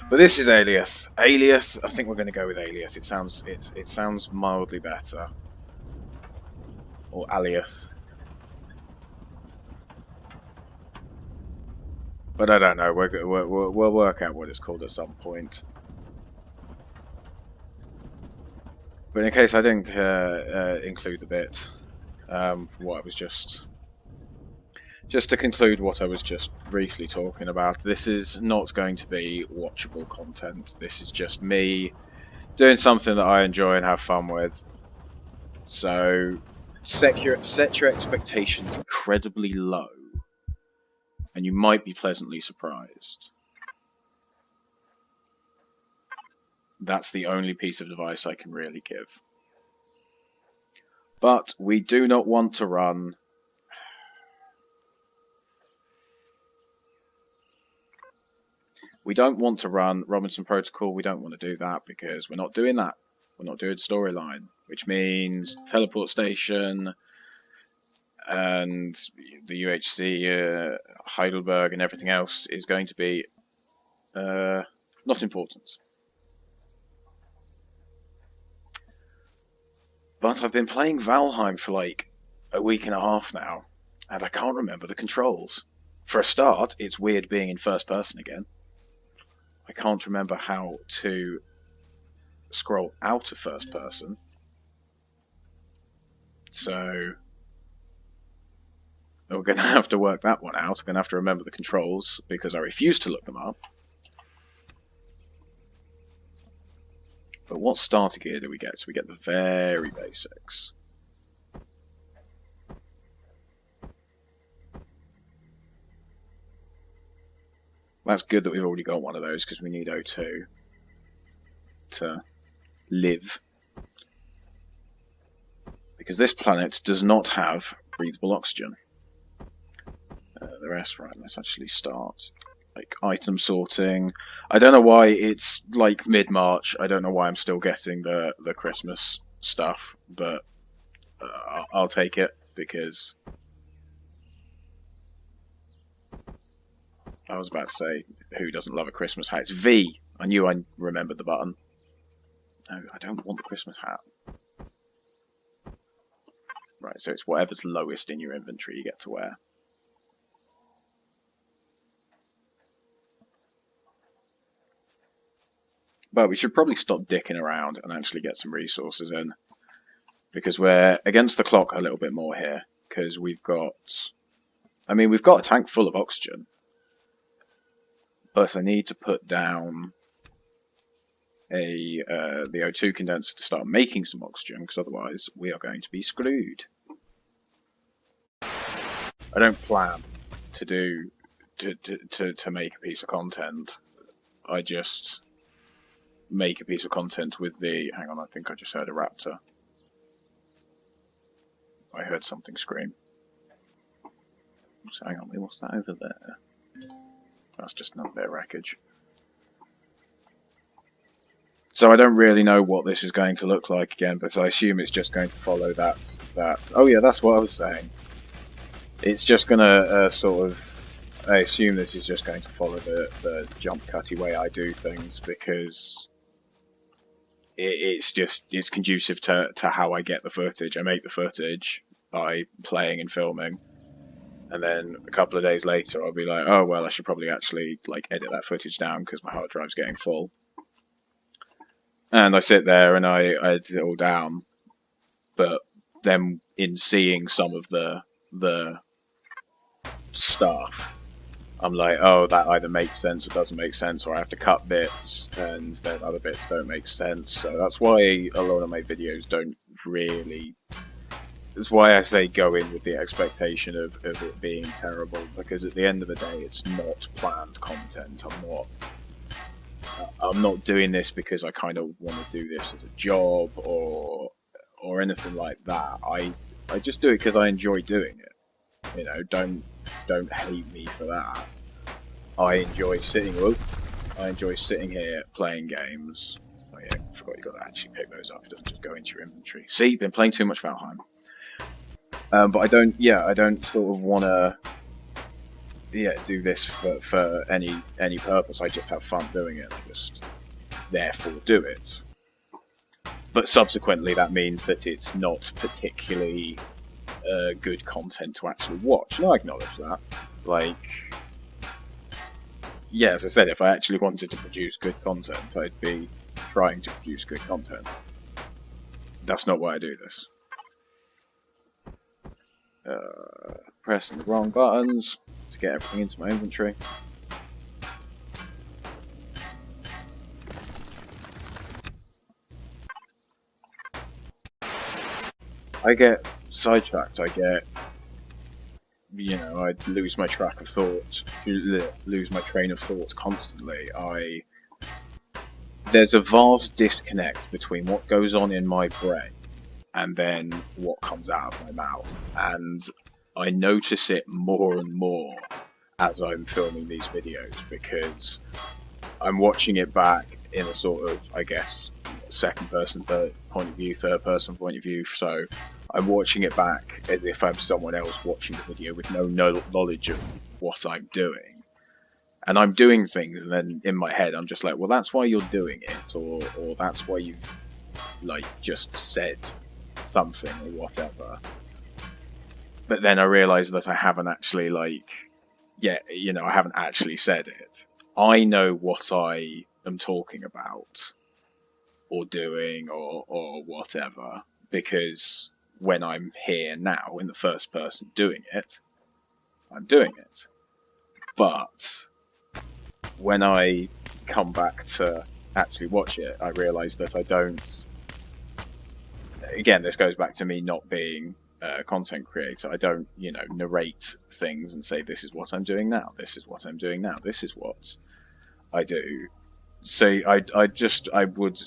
But this is Ahaelyoth. Ahaelyoth, I think we're going to go with Ahaelyoth. It sounds mildly better. Or Alioth. But I don't know. We'll work out what it's called at some point. But in case I didn't include the bit, what I was just to conclude what I was just briefly talking about, this is not going to be watchable content. This is just me doing something that I enjoy and have fun with. So set your expectations incredibly low, and you might be pleasantly surprised. That's the only piece of advice I can really give. But we do not want to run Robinson Protocol. We don't want to do that because we're not doing that. We're not doing storyline, which means the teleport station and the UHC, Heidelberg, and everything else is going to be not important. But I've been playing Valheim for like a week and a half now, and I can't remember the controls. For a start, it's weird being in first person again. I can't remember how to scroll out of first person. So we're going to have to work that one out. I'm going to have to remember the controls because I refuse to look them up. But what starter gear do we get? So we get the very basics. That's good that we've already got one of those because we need O2 to live. Because this planet does not have breathable oxygen. The rest, right, let's actually start. Like, item sorting. I don't know why it's like mid-March. I don't know why I'm still getting the Christmas stuff, but I'll take it because I was about to say, who doesn't love a Christmas hat? It's V. I knew I remembered the button. No, I don't want the Christmas hat. Right, so it's whatever's lowest in your inventory you get to wear. But we should probably stop dicking around and actually get some resources in. Because we're against the clock a little bit more here. Because we've got... I mean, we've got a tank full of oxygen. But I need to put down the O2 condenser to start making some oxygen, because otherwise we are going to be screwed. I don't plan to do to make a piece of content. I just make a piece of content with the... Hang on, I think I just heard a raptor. I heard something scream. So hang on, what's that over there? That's just another bit of wreckage. So I don't really know what this is going to look like again, but I assume it's just going to follow that. Oh yeah, that's what I was saying. It's just going to sort of... I assume this is just going to follow the jump cutty way I do things, because it's conducive to how I get the footage. I make the footage by playing and filming, and then a couple of days later I'll be like, oh well, I should probably actually like edit that footage down because my hard drive's getting full. And I sit there and I edit it all down, but then in seeing some of the stuff, I'm like, oh, that either makes sense or doesn't make sense, or I have to cut bits, and then other bits don't make sense. So that's why a lot of my videos don't really... That's why I say go in with the expectation of it being terrible, because at the end of the day, it's not planned content. I'm not doing this because I kind of want to do this as a job or anything like that. I just do it because I enjoy doing it. You know, don't hate me for that. I enjoy sitting here playing games. Oh yeah, I forgot you got to actually pick those up. It doesn't just go into your inventory. See, been playing too much Valheim. But I don't sort of want to do this for any purpose. I just have fun doing it. I just therefore do it. But subsequently, that means that it's not particularly good content to actually watch. And I acknowledge that. Like, yeah, as I said, if I actually wanted to produce good content, I'd be trying to produce good content. That's not why I do this. Pressing the wrong buttons to get everything into my inventory. I get sidetracked, I lose my track of thought, lose my train of thought constantly. There's a vast disconnect between what goes on in my brain and then what comes out of my mouth, and I notice it more and more as I'm filming these videos, because I'm watching it back in a sort of, I guess, second person point of view, third person point of view, so I'm watching it back as if I'm someone else watching the video with no knowledge of what I'm doing. And I'm doing things, and then in my head I'm just like, well, that's why you're doing it, or that's why you've, like, just said something or whatever. But then I realise that I haven't actually, like, I haven't actually said it. I know what I am talking about, or doing, or whatever, because when I'm here now in the first person doing it, I'm doing it. But when I come back to actually watch it, I realise that I don't. Again, this goes back to me not being a content creator. I don't, narrate things and say, this is what I'm doing now, this is what I'm doing now, this is what I do. So I would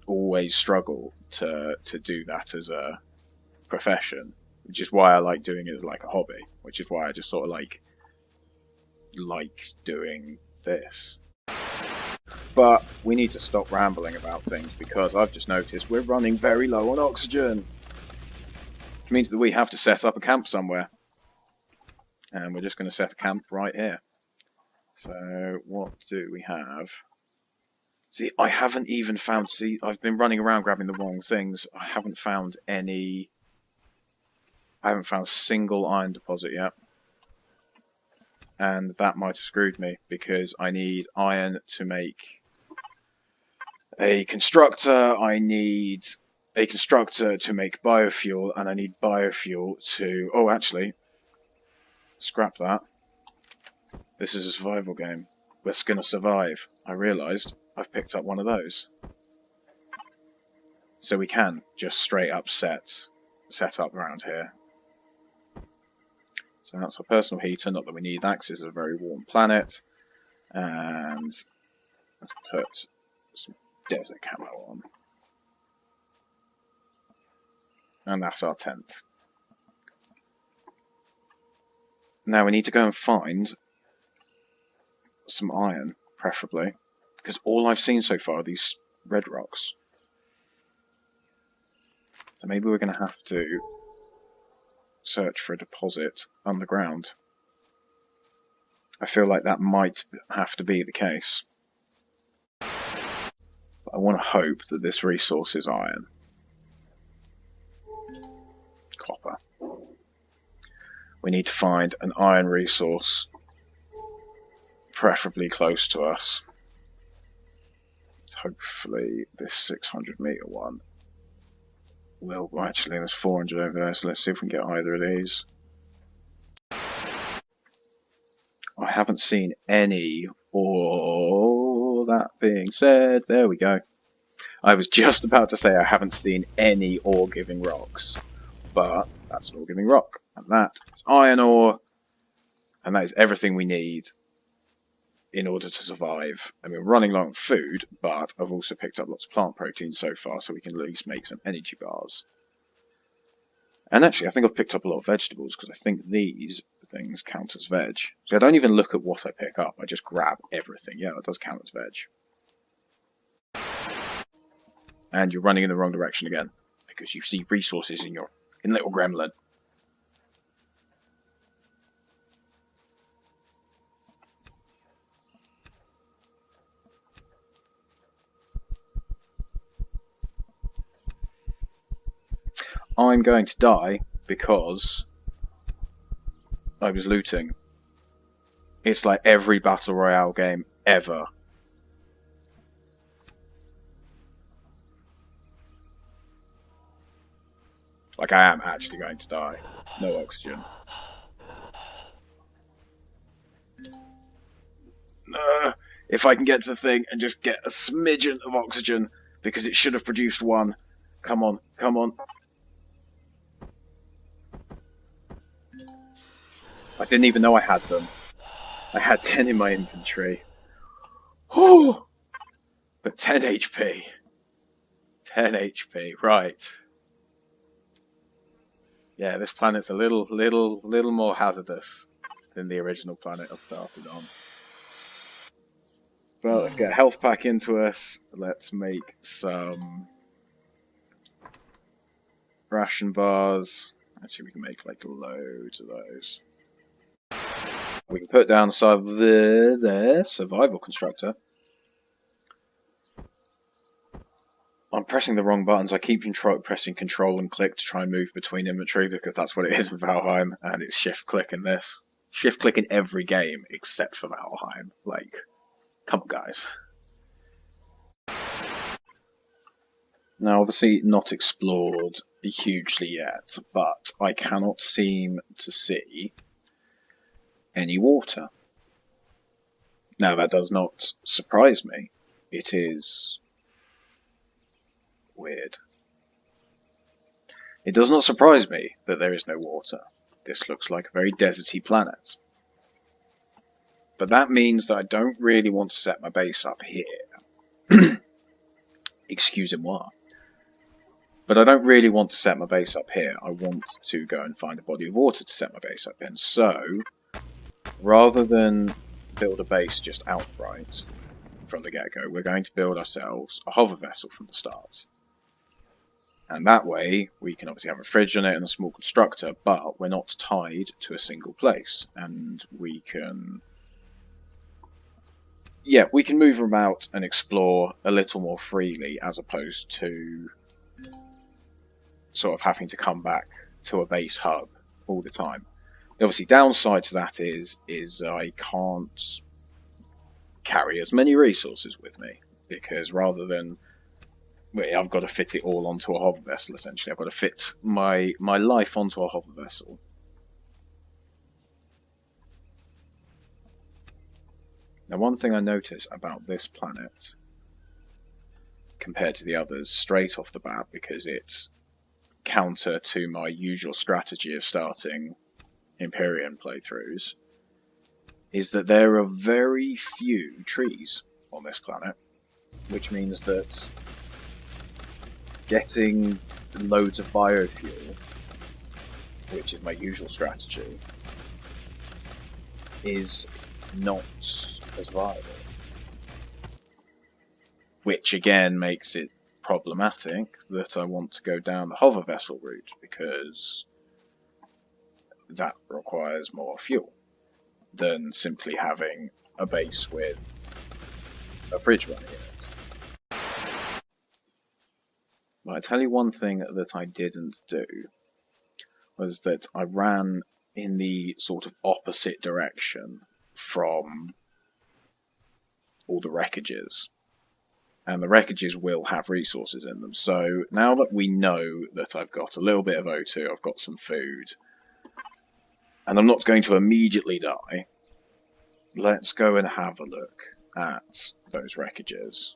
always struggle to do that as a profession, which is why I like doing it as like a hobby, which is why I just sort of like doing this. But we need to stop rambling about things, because I've just noticed we're running very low on oxygen, which means that we have to set up a camp somewhere, and we're just going to set a camp right here. So what do we have? See, I haven't even found, I've been running around grabbing the wrong things. I haven't found a single iron deposit yet. And that might have screwed me, because I need iron to make a constructor, I need a constructor to make biofuel, and I need biofuel to... Oh, actually, scrap that. This is a survival game. We're gonna survive. I realised I've picked up one of those. So we can just straight up set up around here. So that's our personal heater, not that we need that because it's a very warm planet. And let's put some desert camo on. And that's our tent. Now we need to go and find some iron, preferably, because all I've seen so far are these red rocks. So maybe we're going to have to search for a deposit underground. I feel like that might have to be the case. But I want to hope that this resource is iron. Copper. We need to find an iron resource, preferably close to us. Hopefully this 600 meter one will... Well, actually there's 400 over there, so let's see if we can get either of these. I haven't seen any, or that being said, there we go. I was just about to say I haven't seen any ore-giving rocks, but that's an ore-giving rock, and that is iron ore, and that is everything we need in order to survive. I mean, we're running low on food, but I've also picked up lots of plant protein so far, so we can at least make some energy bars. And actually, I think I've picked up a lot of vegetables, because I think these things count as veg. So I don't even look at what I pick up, I just grab everything. Yeah, that does count as veg. And you're running in the wrong direction again, because you see resources in your little gremlin. I'm going to die because I was looting. It's like every Battle Royale game ever. Like, I am actually going to die. No oxygen. If I can get to the thing and just get a smidgen of oxygen, because it should have produced one. Come on, come on. I didn't even know I had them. I had 10 in my inventory. Oh, but 10 HP. 10 HP, right. Yeah, this planet's a little more hazardous than the original planet I started on. Well, let's get a health pack into us. Let's make some ration bars. Actually, we can make like loads of those. We can put down the survival constructor. I'm pressing the wrong buttons. I keep pressing control and click to try and move between inventory because that's what it is with Valheim, and it's shift click in this. Shift click in every game except for Valheim. Like, come on, guys. Now, obviously not explored hugely yet, but I cannot seem to see any water. Now, that does not surprise me. It is weird. It does not surprise me that there is no water. This looks like a very deserty planet. But that means that I don't really want to set my base up here. Excusez-moi. But I don't really want to set my base up here. I want to go and find a body of water to set my base up in. So, rather than build a base just outright from the get-go, we're going to build ourselves a hover vessel from the start. And that way, we can obviously have a fridge on it and a small constructor, but we're not tied to a single place. And we can... yeah, we can move about and explore a little more freely as opposed to sort of having to come back to a base hub all the time. The obviously downside to that is I can't carry as many resources with me, because rather than... I've got to fit it all onto a hover vessel, essentially. I've got to fit my life onto a hover vessel. Now, one thing I notice about this planet, compared to the others, straight off the bat, because it's counter to my usual strategy of starting Empyrion playthroughs, is that there are very few trees on this planet, which means that getting loads of biofuel, which is my usual strategy, is not as viable. Which again makes it problematic that I want to go down the hover vessel route, because that requires more fuel than simply having a base with a fridge running in it. But I tell you one thing that I didn't do was that I ran in the sort of opposite direction from all the wreckages. And the wreckages will have resources in them. So now that we know that I've got a little bit of O2, I've got some food, and I'm not going to immediately die, let's go and have a look at those wreckages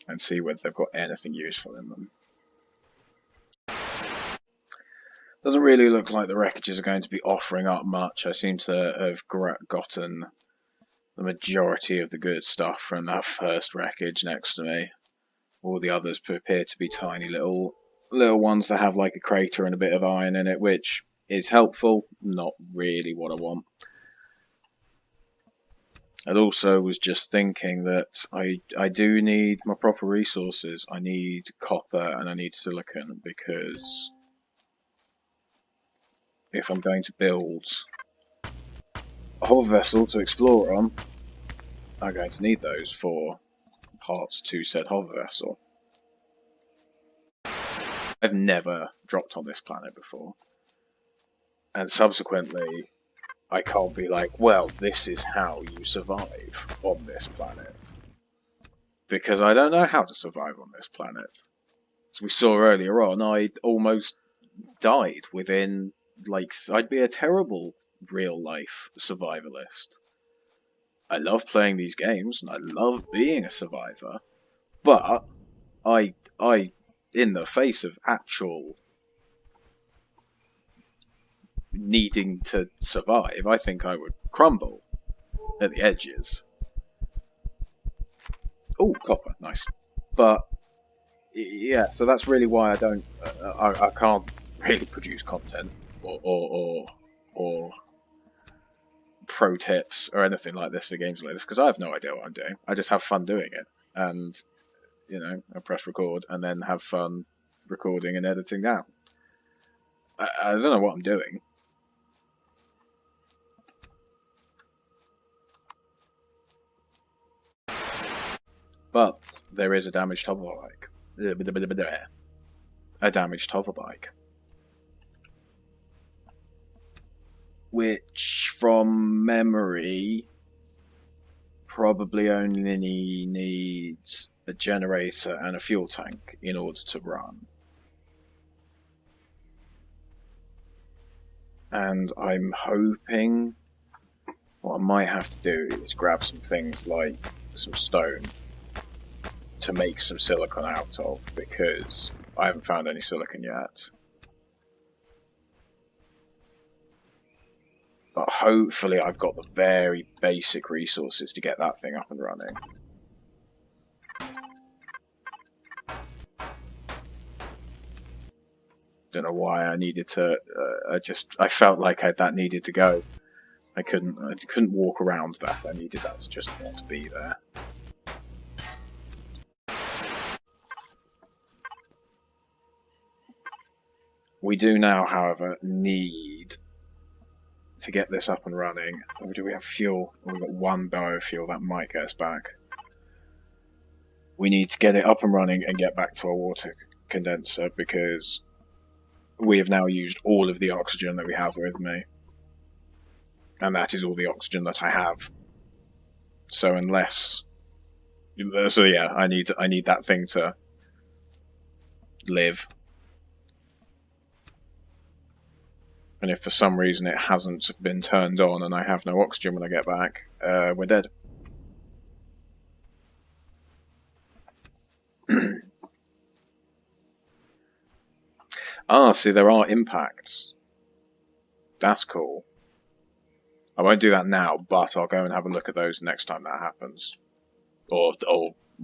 and see whether they've got anything useful in them. Doesn't really look like the wreckages are going to be offering up much. I seem to have gotten the majority of the good stuff from that first wreckage next to me. All the others appear to be tiny little ones that have like a crater and a bit of iron in it, which is helpful, not really what I want. I also was just thinking that I do need my proper resources. I need copper and I need silicon, because if I'm going to build a hover vessel to explore on, I'm going to need those for parts to said hover vessel. I've never dropped on this planet before. And subsequently, I can't be like, well, this is how you survive on this planet. Because I don't know how to survive on this planet. As we saw earlier on, I almost died within, like, I'd be a terrible real-life survivalist. I love playing these games, and I love being a survivor, but I, in the face of actual needing to survive, I think I would crumble at the edges. Oh, copper, nice. But yeah, so that's really why I don't, I can't really produce content or pro tips or anything like this for games like this, because I have no idea what I'm doing. I just have fun doing it, and you know, I press record and then have fun recording and editing down. I don't know what I'm doing. But there is a damaged hoverbike. A damaged hoverbike. Which, from memory, probably only needs a generator and a fuel tank in order to run. And I'm hoping what I might have to do is grab some things like some stone to make some silicon out of, because I haven't found any silicon yet. But hopefully I've got the very basic resources to get that thing up and running. Don't know why I needed to. I felt like that needed to go. I couldn't walk around that. I needed that to just not be there. We do now, however, need to get this up and running. Oh, do we have fuel? Oh, we've got one biofuel. That might get us back. We need to get it up and running and get back to our water condenser, because we have now used all of the oxygen that we have with me. And that is all the oxygen that I have. So unless... So yeah, I need that thing to live. And if for some reason it hasn't been turned on and I have no oxygen when I get back, we're dead. Ah, see, there are impacts. That's cool. I won't do that now, but I'll go and have a look at those next time that happens. Or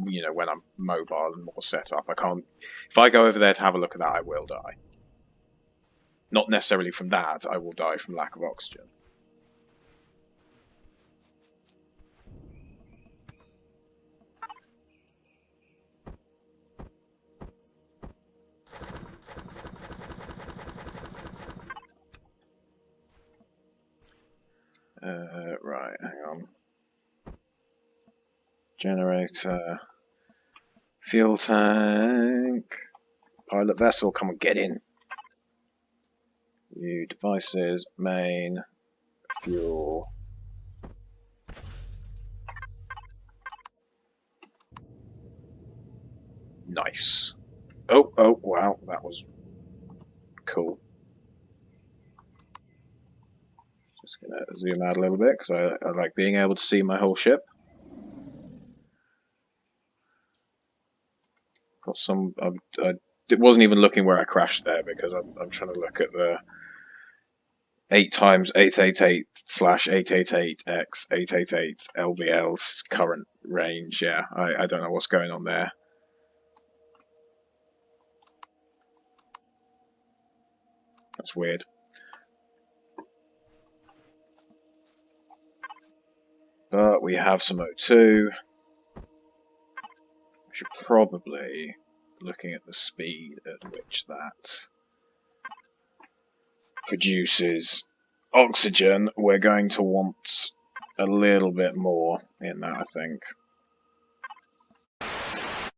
you know, when I'm mobile and more set up. I can't... If I go over there to have a look at that, I will die. Not necessarily from that, I will die from lack of oxygen. Right, hang on. Generator. Fuel tank. Pilot vessel, come on, get in. New devices, main, fuel. Nice. Oh, wow, that was cool. Just gonna zoom out a little bit, because I like being able to see my whole ship. Got some... I wasn't even looking where I crashed there, because I'm trying to look at the 8x888/888x888 LVL's current range. Yeah, I don't know what's going on there. That's weird. But we have some O2. We should probably, looking at the speed at which that produces oxygen, we're going to want a little bit more in that, I think.